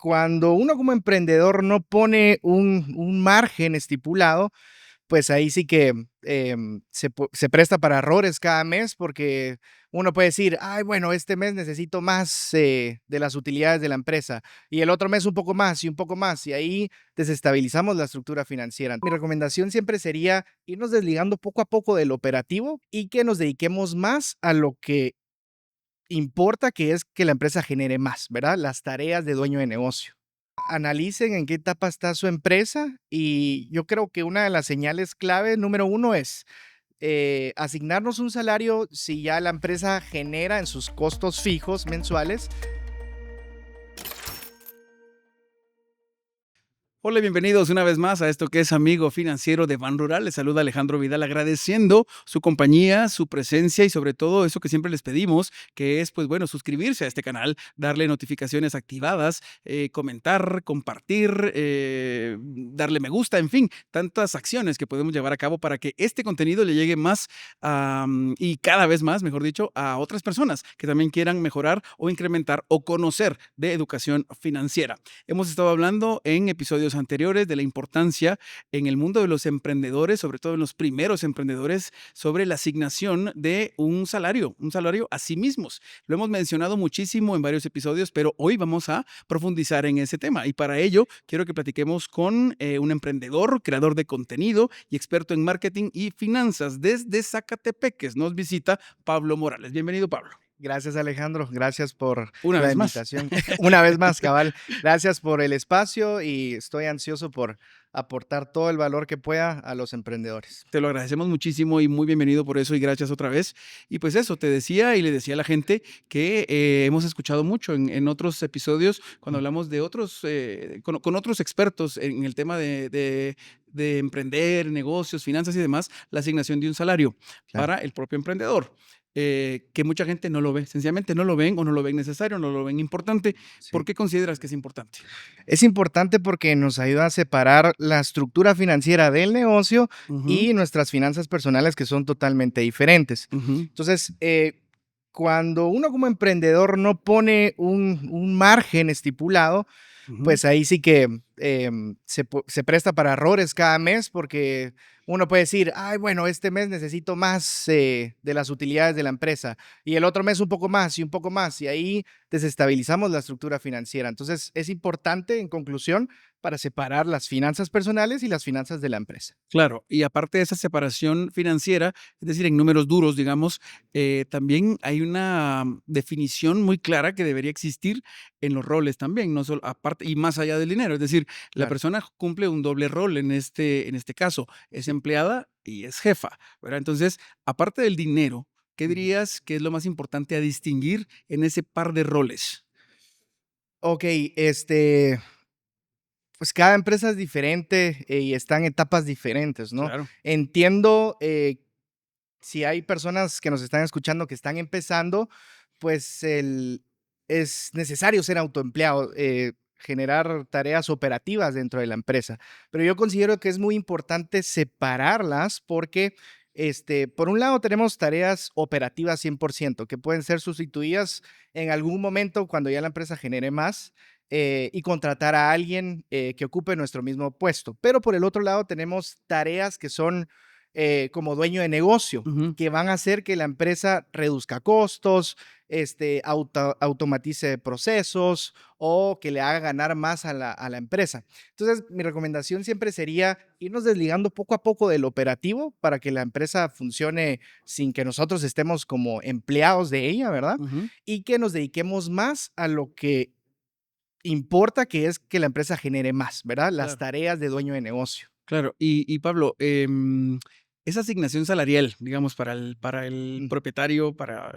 cuando uno como emprendedor no pone un margen estipulado, pues ahí sí que se presta para errores cada mes porque uno puede decir, ay, bueno, este mes necesito más de las utilidades de la empresa y el otro mes un poco más y un poco más y ahí desestabilizamos la estructura financiera. Mi recomendación siempre sería irnos desligando poco a poco del operativo y que nos dediquemos más a lo que importa, que es que la empresa genere más, ¿verdad? Las tareas de dueño de negocio. Analicen en qué etapa está su empresa y yo creo que una de las señales clave, número uno, es asignarnos un salario si ya la empresa genera en sus costos fijos mensuales. Hola, bienvenidos una vez más a esto que es Amigo Financiero de Ban Rural. Les saluda Alejandro Vidal agradeciendo su compañía, su presencia y sobre todo eso que siempre les pedimos, que es, pues bueno, suscribirse a este canal, darle notificaciones activadas, comentar, compartir, darle me gusta, en fin, tantas acciones que podemos llevar a cabo para que este contenido le llegue más y cada vez más, mejor dicho, a otras personas que también quieran mejorar o incrementar o conocer de educación financiera. Hemos estado hablando en episodios anteriores de la importancia en el mundo de los emprendedores, sobre todo en los primeros emprendedores, sobre la asignación de un salario a sí mismos. Lo hemos mencionado muchísimo en varios episodios, pero hoy vamos a profundizar en ese tema. Y para ello, quiero que platiquemos con un emprendedor, creador de contenido y experto en marketing y finanzas desde Zacatepeques. Nos visita Pablo Morales. Bienvenido, Pablo. Gracias, Alejandro. Gracias por Una la vez más. invitación. Una vez más, cabal. Gracias por el espacio y estoy ansioso por aportar todo el valor que pueda a los emprendedores. Te lo agradecemos muchísimo y muy bienvenido por eso y gracias otra vez. Y pues eso, te decía y le decía a la gente que hemos escuchado mucho en otros episodios cuando hablamos de otros, con otros expertos en el tema de emprender, negocios, finanzas y demás, la asignación de un salario Claro. para el propio emprendedor. Que mucha gente no lo ve, sencillamente no lo ven o no lo ven necesario, no lo ven importante. ¿Por Sí. qué consideras que es importante? Es importante porque nos ayuda a separar la estructura financiera del negocio Ujú, y nuestras finanzas personales que son totalmente diferentes. ujú, Entonces, cuando uno como emprendedor no pone un margen estipulado, ujú. pues ahí sí que se presta para errores cada mes porque uno puede decir, ay, bueno, este mes necesito más de las utilidades de la empresa y el otro mes un poco más y un poco más y ahí desestabilizamos la estructura financiera. Entonces es importante, en conclusión, para separar las finanzas personales y las finanzas de la empresa. Claro, y aparte de esa separación financiera, es decir, en números duros, digamos, también hay una definición muy clara que debería existir en los roles también, no solo aparte y más allá del dinero. Es decir, la Claro. persona cumple un doble rol en este caso, es Sí. empleada y es jefa, ¿verdad? Entonces, aparte del dinero, ¿qué Ujú. dirías que es lo más importante a distinguir en ese par de roles? Ok, pues cada empresa es diferente y está en etapas diferentes, ¿no? Claro. Entiendo si hay personas que nos están escuchando que están empezando, pues es necesario ser autoempleado, generar tareas operativas dentro de la empresa. Pero yo considero que es muy importante separarlas porque, por un lado, tenemos tareas operativas 100% que pueden ser sustituidas en algún momento cuando ya la empresa genere más. Y contratar a alguien que ocupe nuestro mismo puesto. Pero por el otro lado tenemos tareas que son como dueño de negocio, Ujú. que van a hacer que la empresa reduzca costos, automatice procesos o que le haga ganar más a la empresa. Entonces, mi recomendación siempre sería irnos desligando poco a poco del operativo para que la empresa funcione sin que nosotros estemos como empleados de ella, ¿verdad? Ujú. Y que nos dediquemos más a lo que importa, que es que la empresa genere más, ¿verdad? Las Claro. tareas de dueño de negocio. Claro, y Pablo, esa asignación salarial, digamos, para el Mm, propietario, para,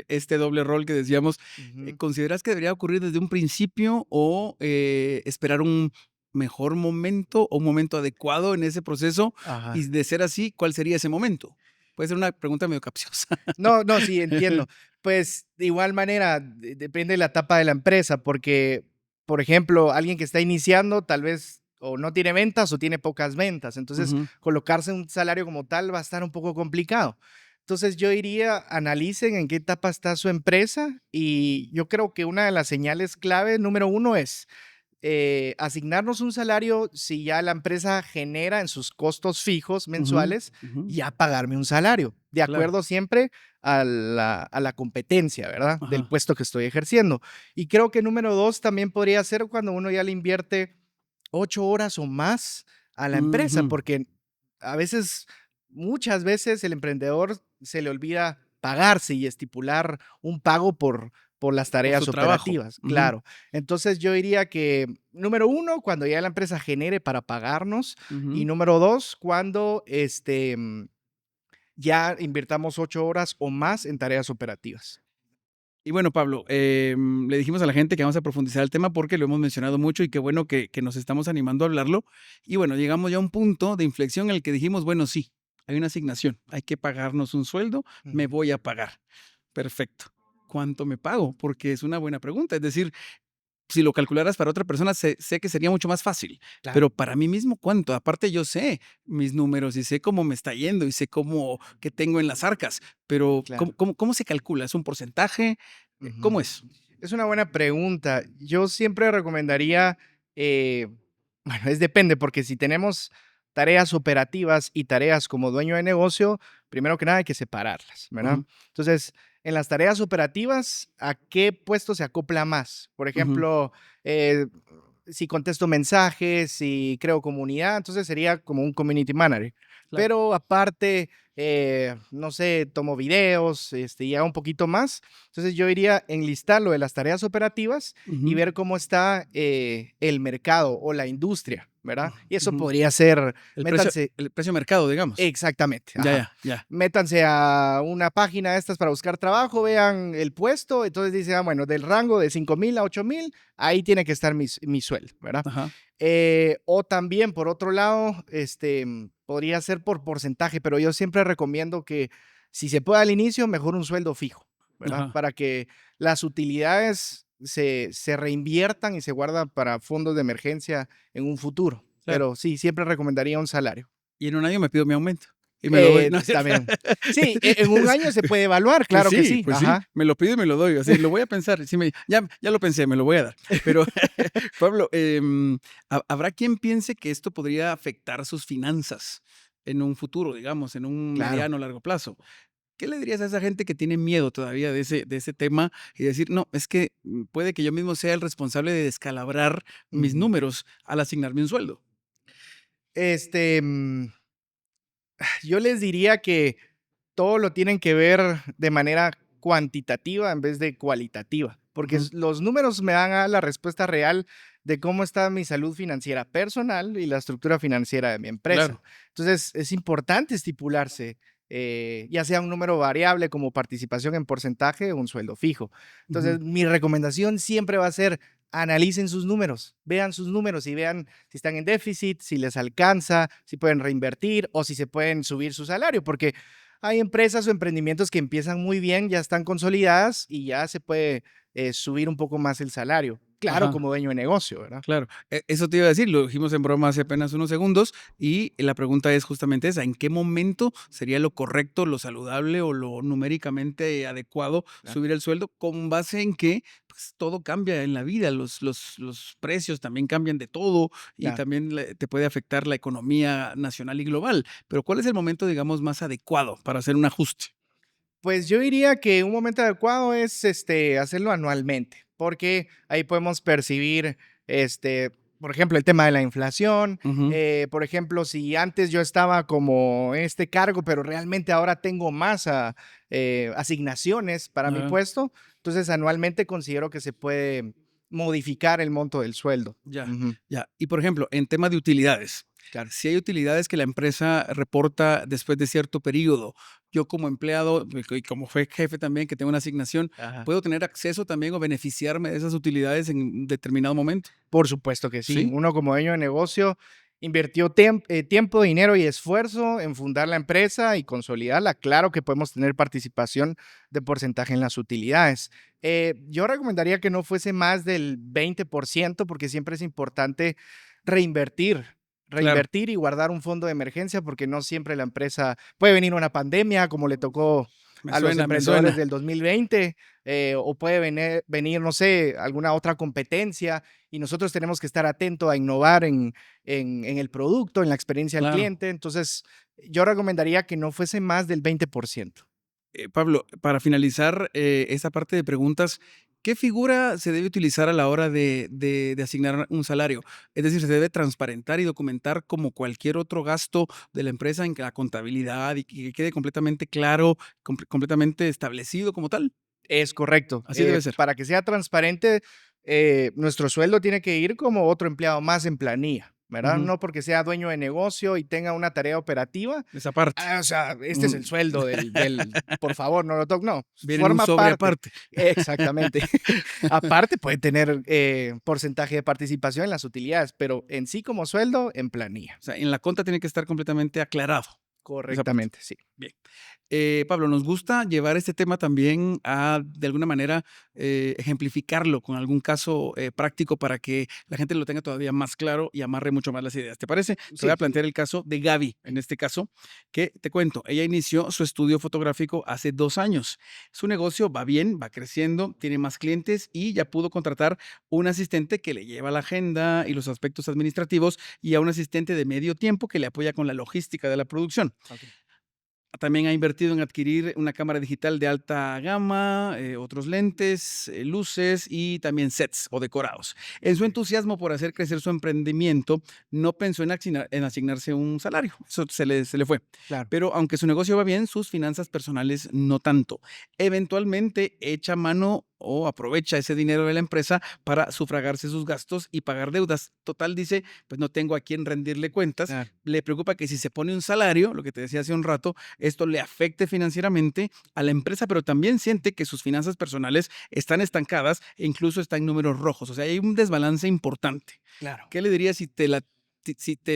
este doble rol que decíamos, ujú. ¿consideras que debería ocurrir desde un principio o, esperar un mejor momento o un momento adecuado en ese proceso? Ajá. Y de ser así, ¿cuál sería ese momento? Puede ser una pregunta medio capciosa. No, no, sí, entiendo. Pues, de igual manera, depende de la etapa de la empresa, porque, por ejemplo, alguien que está iniciando, tal vez, o no tiene ventas o tiene pocas ventas. Entonces, Ujú, colocarse un salario como tal va a estar un poco complicado. Entonces, yo diría, analicen en qué etapa está su empresa y yo creo que una de las señales clave, número uno, es asignarnos un salario si ya la empresa genera en sus costos fijos Ujú, mensuales, ujú, ya pagarme un salario, de claro. acuerdo siempre a la competencia, ¿verdad? Del Ajá. puesto que estoy ejerciendo. Y creo que número dos también podría ser cuando uno ya le invierte 8 horas o más a la empresa, Ujú. porque a veces, muchas veces el emprendedor se le olvida pagarse y estipular un pago por las Por su tareas trabajo. operativas, Ujú, claro. Entonces yo diría que, número uno, cuando ya la empresa genere para pagarnos y ujú. número dos, cuando ya invirtamos 8 horas o más en tareas operativas. Y bueno, Pablo, le dijimos a la gente que vamos a profundizar el tema porque lo hemos mencionado mucho y qué bueno que nos estamos animando a hablarlo. Y bueno, llegamos ya a un punto de inflexión en el que dijimos, bueno, sí, hay una asignación, hay que pagarnos un sueldo, me Ujú, voy a pagar. Perfecto. ¿Cuánto me pago? Porque es una buena pregunta. Es decir, si lo calcularas para otra persona, sé que sería mucho más fácil, claro, pero para mí mismo, ¿cuánto? Aparte, yo sé mis números y sé cómo me está yendo y sé cómo qué tengo en las arcas, pero claro. cómo se calcula? ¿Es un porcentaje? Ujú. ¿Cómo es? Es una buena pregunta. Yo siempre recomendaría, eh, bueno, es depende, porque si tenemos tareas operativas y tareas como dueño de negocio, primero que nada hay que separarlas, ¿verdad? Ujú, Entonces, en las tareas operativas, ¿a qué puesto se acopla más? Por ujú, ejemplo, si contesto mensajes, si creo comunidad, entonces sería como un community manager. claro. Pero aparte, no sé, tomo videos, y hago un poquito más. Entonces yo iría a enlistar lo de las tareas operativas y Ujú, ver cómo está el mercado o la industria, ¿verdad? Y eso ujú. podría ser, El precio métanse, el precio mercado, digamos. exactamente, Ya, ajá. ya, ya. Métanse a una página de estas para buscar trabajo, vean el puesto, entonces dice, bueno, del rango de 5,000 a 8,000, ahí tiene que estar mi sueldo, ¿verdad? Ajá, O también, por otro lado, podría ser por porcentaje, pero yo siempre recomiendo que si se puede al inicio, mejor un sueldo fijo, ¿verdad? ajá, Para que las utilidades se reinviertan y se guardan para fondos de emergencia en un futuro. claro. Pero sí, siempre recomendaría un salario. Y en un año me pido mi aumento y me lo doy, ¿no es cierto? También. Sí, en un año se puede evaluar, claro que sí. Pues sí, Ajá. me lo pido y me lo doy, así lo voy a pensar, sí ya lo pensé, me lo voy a dar. Pero, Pablo, habrá quien piense que esto podría afectar sus finanzas en un futuro, digamos, en un Claro. mediano o largo plazo. ¿Qué le dirías a esa gente que tiene miedo todavía de ese tema y decir: "No, es que, puede que yo mismo sea el responsable de descalabrar mis Ujú. números al asignarme un sueldo"? Este, mm, yo les diría que todo lo tienen que ver de manera cuantitativa en vez de cualitativa, porque Ujú, los números me dan a la respuesta real de cómo está mi salud financiera personal y la estructura financiera de mi empresa. claro. Entonces, es importante estipularse, ya sea un número variable como participación en porcentaje o un sueldo fijo. Ujú, Entonces, mi recomendación siempre va a ser, analicen sus números, vean sus números y vean si están en déficit, si les alcanza, si pueden reinvertir o si se pueden subir su salario, porque hay empresas o emprendimientos que empiezan muy bien, ya están consolidadas y ya se puede subir un poco más el salario. Claro, ajá. como dueño de negocio, ¿verdad? Claro, eso te iba a decir, lo dijimos en broma hace apenas unos segundos y la pregunta es justamente esa, ¿en qué momento sería lo correcto, lo saludable o lo numéricamente adecuado Claro, subir el sueldo con base en que pues, todo cambia en la vida, los precios también cambian de todo y claro. también te puede afectar la economía nacional y global, pero ¿cuál es el momento, digamos, más adecuado para hacer un ajuste? Pues yo diría que un momento adecuado es hacerlo anualmente, porque ahí podemos percibir, por ejemplo, el tema de la inflación. Ujú, Por ejemplo, si antes yo estaba como en este cargo, pero realmente ahora tengo más asignaciones para mi ajá, puesto, entonces anualmente considero que se puede modificar el monto del sueldo. ya, Ujú, ya. Y por ejemplo, en tema de utilidades. claro. Si hay utilidades que la empresa reporta después de cierto periodo, yo como empleado y como fue jefe también, que tengo una asignación, Ajá. ¿puedo tener acceso también o beneficiarme de esas utilidades en determinado momento? Por supuesto que sí. ¿Sí? Uno como dueño de negocio invirtió tiempo, dinero y esfuerzo en fundar la empresa y consolidarla. Claro que podemos tener participación de porcentaje en las utilidades. Yo recomendaría que no fuese más del 20% porque siempre es importante reinvertir. Claro. Reinvertir y guardar un fondo de emergencia porque no siempre la empresa puede venir una pandemia como le tocó. Me a los suena, me emprendedores suena. del 2020, o puede venir, no sé, alguna otra competencia y nosotros tenemos que estar atentos a innovar en el producto, en la experiencia al Claro. cliente. Entonces, yo recomendaría que no fuese más del 20%. Pablo, para finalizar esta parte de preguntas, ¿qué figura se debe utilizar a la hora de asignar un salario? Es decir, ¿se debe transparentar y documentar como cualquier otro gasto de la empresa en la contabilidad y que quede completamente claro, completamente establecido como tal? Es correcto. Así debe ser. Para que sea transparente, nuestro sueldo tiene que ir como otro empleado más en planilla, ¿verdad? Ujú. No porque sea dueño de negocio y tenga una tarea operativa. Esa parte. O sea, este es Mm, el sueldo por favor, no lo toque. No, Viene en un forma sobre parte. aparte. Exactamente. Aparte, puede tener porcentaje de participación en las utilidades, pero en sí como sueldo, en planilla. O sea, en la cuenta tiene que estar completamente aclarado esa parte. Correctamente, sí. Bien. Pablo, nos gusta llevar este tema también a, de alguna manera, ejemplificarlo con algún caso práctico para que la gente lo tenga todavía más claro y amarre mucho más las ideas. ¿Te parece? Te voy a Sí, plantear el caso de Gaby, en este caso, que te cuento, ella inició su estudio fotográfico hace 2 años. Su negocio va bien, va creciendo, tiene más clientes y ya pudo contratar un asistente que le lleva la agenda y los aspectos administrativos y a un asistente de medio tiempo que le apoya con la logística de la producción. ok. También ha invertido en adquirir una cámara digital de alta gama, otros lentes, luces y también sets o decorados. En su entusiasmo por hacer crecer su emprendimiento, no pensó en asignarse un salario. Eso se le fue. Claro. Pero aunque su negocio va bien, sus finanzas personales no tanto. Eventualmente echa mano o aprovecha ese dinero de la empresa para sufragarse sus gastos y pagar deudas. Total, dice, pues no tengo a quién rendirle cuentas. Claro. Le preocupa que si se pone un salario, lo que te decía hace un rato, esto le afecte financieramente a la empresa, pero también siente que sus finanzas personales están estancadas e incluso está en números rojos. O sea, hay un desbalance importante. Claro. ¿Qué le dirías si te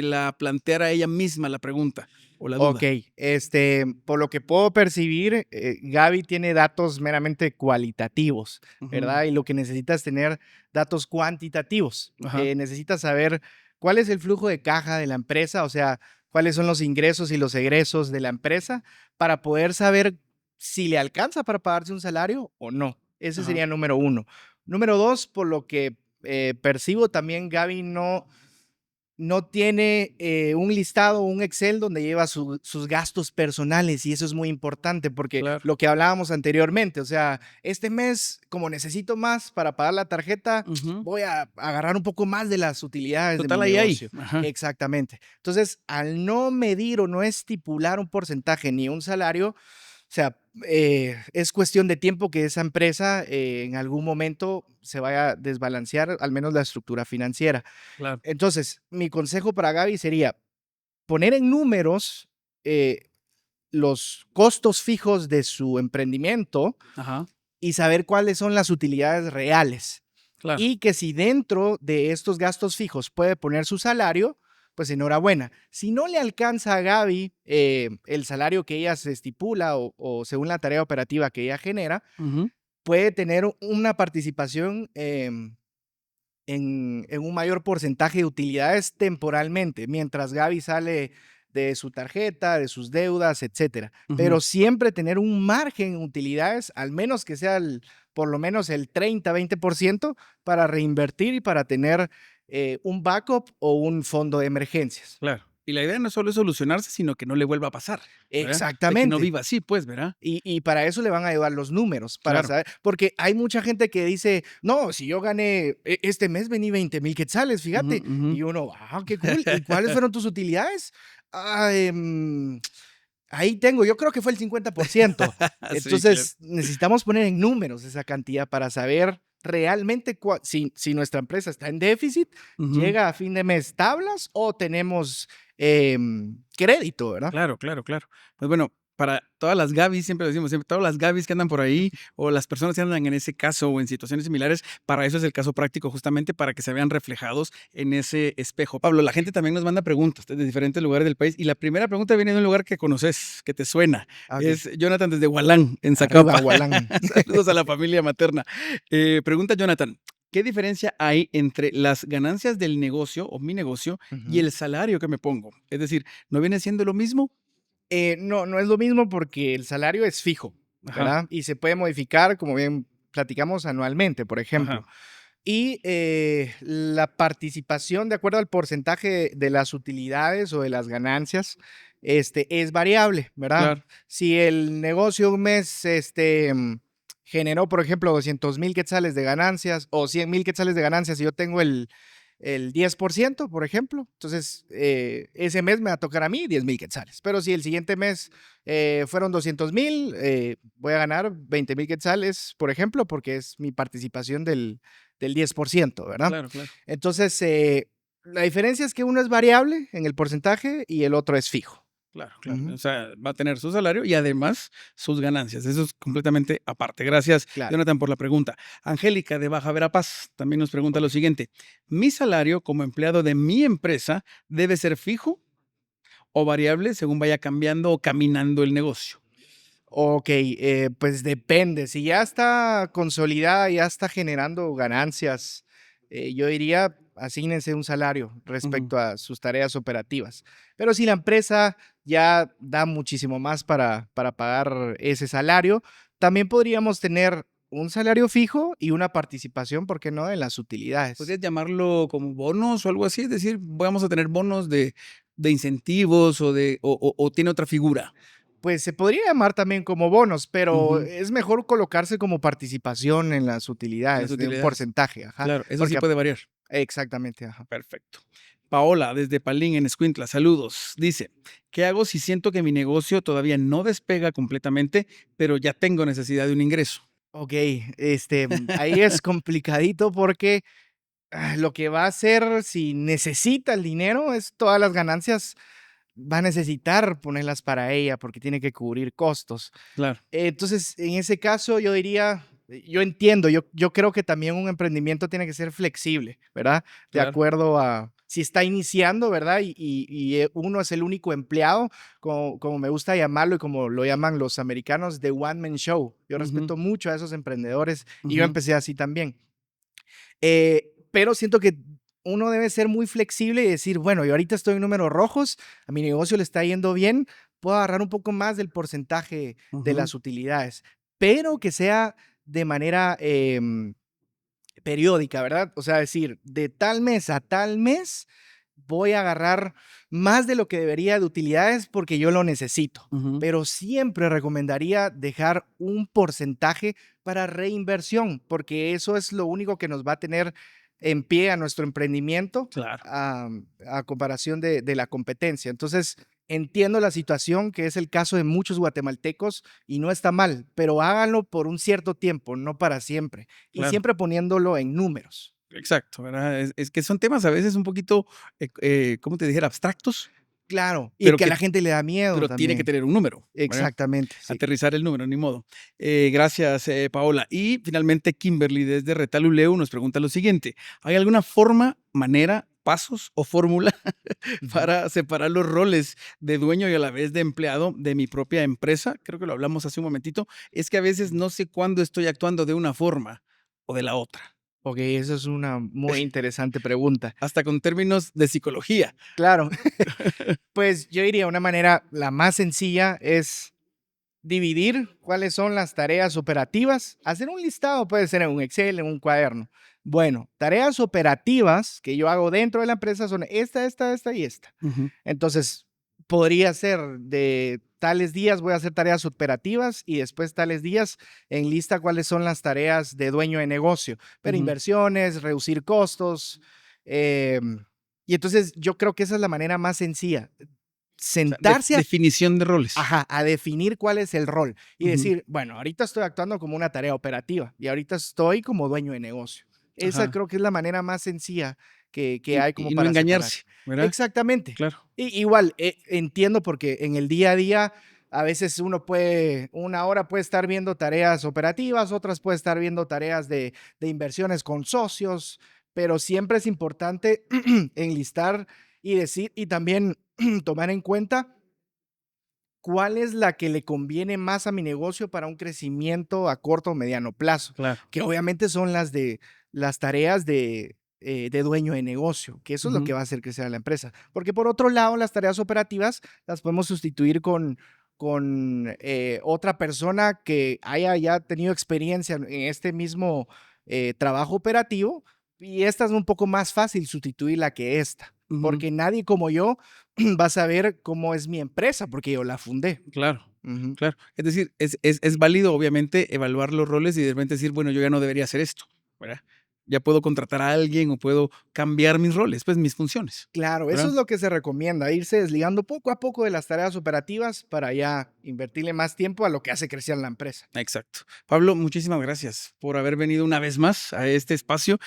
la planteara ella misma la pregunta o la Ok, duda? por lo que puedo percibir, Gaby tiene datos meramente cualitativos, Ujú. ¿verdad? Y lo que necesita es tener datos cuantitativos. Ajá, Necesita saber cuál es el flujo de caja de la empresa, o sea, cuáles son los ingresos y los egresos de la empresa para poder saber si le alcanza para pagarse un salario o no. Ese ajá. sería número uno. Número dos, por lo que percibo también, Gaby no tiene un listado, un Excel donde lleva sus gastos personales y eso es muy importante porque Claro. lo que hablábamos anteriormente, o sea, este mes, como necesito más para pagar la tarjeta, Ujú. voy a agarrar un poco más de las utilidades de mi Total, ahí. negocio. Ajá. Exactamente. Entonces, al no medir o no estipular un porcentaje ni un salario, o sea, es cuestión de tiempo que esa empresa en algún momento se vaya a desbalancear, al menos la estructura financiera. Claro. Entonces, mi consejo para Gaby sería poner en números eh, los costos fijos de su emprendimiento Ajá. y saber cuáles son las utilidades reales. Claro. Y que si dentro de estos gastos fijos puede poner su salario, pues enhorabuena. Si no le alcanza a Gaby el salario que ella se estipula o según la tarea operativa que ella genera, Ujú. puede tener una participación en un mayor porcentaje de utilidades temporalmente, mientras Gaby sale de su tarjeta, de sus deudas, etcétera. Ujú. Pero siempre tener un margen en utilidades, al menos que sea por lo menos el 30-20% para reinvertir y para tener un backup o un fondo de emergencias. Claro. Y la idea no solo es solucionarse, sino que no le vuelva a pasar, ¿verdad? De que no Exactamente. viva así, pues, ¿verdad? Y para eso le van a ayudar los números, para Claro. saber, porque hay mucha gente que dice, no, si yo gané, este mes vení 20,000 quetzales, Ujú, fíjate. ujú. Y uno, qué cool. ¿Y cuáles fueron tus utilidades? Ah, ahí tengo, yo creo que fue el 50%. Sí, claro. Entonces, necesitamos poner en números esa cantidad para saber realmente si nuestra empresa está en déficit, Ujú. llega a fin de mes tablas o tenemos crédito, ¿verdad? Claro, claro, claro. Pues bueno, para todas las Gabys, siempre lo decimos, siempre, todas las Gabys que andan por ahí o las personas que andan en ese caso o en situaciones similares, para eso es el caso práctico, justamente para que se vean reflejados en ese espejo. Pablo, la gente también nos manda preguntas desde diferentes lugares del país y la primera pregunta viene de un lugar que conoces, que te suena. Ok. Es Jonathan desde Hualán, en Arriba, Zacapa. Gualán. Saludos a la familia materna. Pregunta Jonathan. ¿Qué diferencia hay entre las ganancias del negocio o mi negocio y Ujú. el salario que me pongo? Es decir, ¿no viene siendo lo mismo? No, no es lo mismo porque el salario es fijo. Ajá, ¿verdad? Y se puede modificar, como bien platicamos, anualmente, por ejemplo. ajá, Y la participación, de acuerdo al porcentaje de las utilidades o de las ganancias, es variable, ¿verdad? claro. Si el negocio un mes generó, por ejemplo, 200,000 quetzales de ganancias o 100,000 quetzales de ganancias y yo tengo el 10%, por ejemplo, entonces ese mes me va a tocar a mí 10,000 quetzales. Pero si el siguiente mes fueron 200,000, voy a ganar 20,000 quetzales, por ejemplo, porque es mi participación del 10%, ¿verdad? Claro, claro, Entonces, la diferencia es que uno es variable en el porcentaje y el otro es fijo. claro, claro. Ujú, O sea, va a tener su salario y además sus ganancias. Eso es completamente aparte. Gracias, claro. Jonathan, por la pregunta. Angélica de Baja Verapaz también nos pregunta lo Ok. siguiente. ¿Mi salario como empleado de mi empresa debe ser fijo o variable según vaya cambiando o caminando el negocio? Ok, pues depende. Si ya está consolidada, ya está generando ganancias, yo diría, asígnense un salario Ujú, respecto a sus tareas operativas. Pero si la empresa ya da muchísimo más para pagar ese salario, también podríamos tener un salario fijo y una participación, ¿por qué no?, en las utilidades. ¿podrías llamarlo como bonos o algo así? Es decir, vamos a tener bonos de incentivos o tiene otra figura. Pues se podría llamar también como bonos, pero Ujú, es mejor colocarse como participación en las las utilidades de un utilidades. porcentaje, ajá, Claro, eso sí porque puede variar. exactamente, ajá. Perfecto. Paola, desde Palín, en Escuintla, saludos. Dice, ¿qué hago si siento que mi negocio todavía no despega completamente, pero ya tengo necesidad de un ingreso? Okey, ahí es complicadito porque, lo que va a hacer si necesita el dinero es todas las ganancias va a necesitar ponerlas para ella porque tiene que cubrir costos. Claro, Entonces, en ese caso, yo diría, yo entiendo, yo creo que también un emprendimiento tiene que ser flexible, ¿verdad? De claro. acuerdo a si está iniciando, ¿verdad? Uno es el único empleado, como me gusta llamarlo y como lo llaman los americanos, the one man show. Yo Ujú, respeto mucho a esos emprendedores y yo ujú, empecé así también. Pero siento que uno debe ser muy flexible y decir, bueno, yo ahorita estoy en números rojos, a mi negocio le está yendo bien, puedo agarrar un poco más del porcentaje de ujú, las utilidades, pero que sea de manera periódica, ¿verdad? O sea, decir, de tal mes a tal mes voy a agarrar más de lo que debería de utilidades porque yo lo necesito. ujú. Pero siempre recomendaría dejar un porcentaje para reinversión, porque eso es lo único que nos va a tener en pie a nuestro emprendimiento Claro, a comparación de la competencia. Entonces, entiendo la situación, que es el caso de muchos guatemaltecos, y no está mal, pero háganlo por un cierto tiempo, no para siempre, y claro. siempre poniéndolo en números. Exacto, ¿verdad? Es que son temas a veces un poquito, ¿cómo te dijera? Abstractos, Claro, y pero que a que la gente le da miedo pero tiene que también. tener un número, ¿verdad? Exactamente, sí. Aterrizar el número, ni modo. Gracias, Paola. Y finalmente, Kimberly, desde Retaluleu, nos pregunta lo siguiente: ¿hay alguna forma, manera, pasos o fórmula Ujú. para separar los roles de dueño y a la vez de empleado de mi propia empresa? Creo que lo hablamos hace un momentito. Es que a veces no sé cuándo estoy actuando de una forma o de la otra, Okey, esa es una muy interesante pregunta. hasta con términos de psicología. Claro, pues, yo diría una manera, la más sencilla es dividir cuáles son las tareas operativas, hacer un listado, puede ser en un Excel, en un cuaderno. Bueno, tareas operativas que yo hago dentro de la empresa son esta y esta. Ujú, Entonces, podría ser de tales días voy a hacer tareas operativas y después tales días en lista cuáles son las tareas de dueño de negocio, pero ujú. inversiones, reducir costos. Y entonces yo creo que esa es la manera más sencilla, O sea, sentarse a definición de roles. ajá, a definir cuál es el rol y Ujú, decir, bueno, ahorita estoy actuando como una tarea operativa y ahorita estoy como dueño de negocio. Esa ajá. creo que es la manera más sencilla que hay como Y no para separar. engañarse, ¿verdad? Exactamente. Claro. Igual, entiendo porque en el día a día a veces uno puede, una hora puede estar viendo tareas operativas, otras puede estar viendo tareas de inversiones con socios, pero siempre es importante enlistar y decir y también tomar en cuenta cuál es la que le conviene más a mi negocio para un crecimiento a corto o mediano plazo, Claro. que obviamente son las de las tareas de dueño de negocio, que eso es lo Ujú. que va a hacer crecer a la empresa. Porque por otro lado, las tareas operativas las podemos sustituir con otra persona que haya ya tenido experiencia en este mismo trabajo operativo, y esta es un poco más fácil sustituirla que esta, Ujú, porque nadie como yo va a saber cómo es mi empresa, porque yo la fundé. claro. Ujú. Claro, es decir, es válido, obviamente, evaluar los roles y de repente decir, bueno, yo ya no debería hacer esto, ¿verdad? Ya puedo contratar a alguien o puedo cambiar mis roles, pues mis funciones, Claro, eso ¿verdad? es lo que se recomienda, irse desligando poco a poco de las tareas operativas para ya invertirle más tiempo a lo que hace crecer la empresa. Exacto. Pablo, muchísimas gracias por haber venido una vez más a este espacio.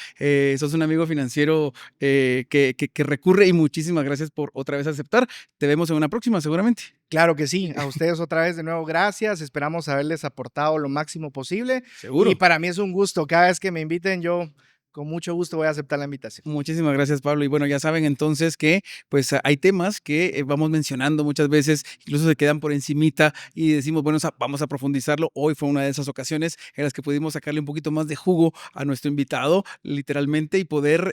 Sos un amigo financiero que recurre y muchísimas gracias por otra vez aceptar. Te vemos en una próxima, seguramente. Claro que sí, a ustedes otra vez de nuevo gracias, esperamos haberles aportado lo máximo posible y Seguro. para mí es un gusto, cada vez que me inviten yo con mucho gusto voy a aceptar la invitación. Muchísimas gracias, Pablo. Y bueno, ya saben entonces que pues hay temas que vamos mencionando muchas veces, incluso se quedan por encimita y decimos, bueno, vamos a profundizarlo. Hoy fue una de esas ocasiones en las que pudimos sacarle un poquito más de jugo a nuestro invitado, literalmente, y poder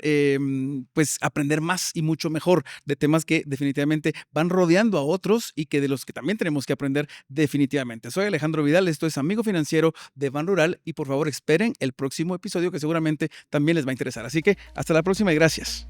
pues aprender más y mucho mejor de temas que definitivamente van rodeando a otros y que de los que también tenemos que aprender definitivamente. Soy Alejandro Vidal, esto es Amigo Financiero de Ban Rural y por favor esperen el próximo episodio que seguramente también les va a interesar. Así que hasta la próxima y gracias.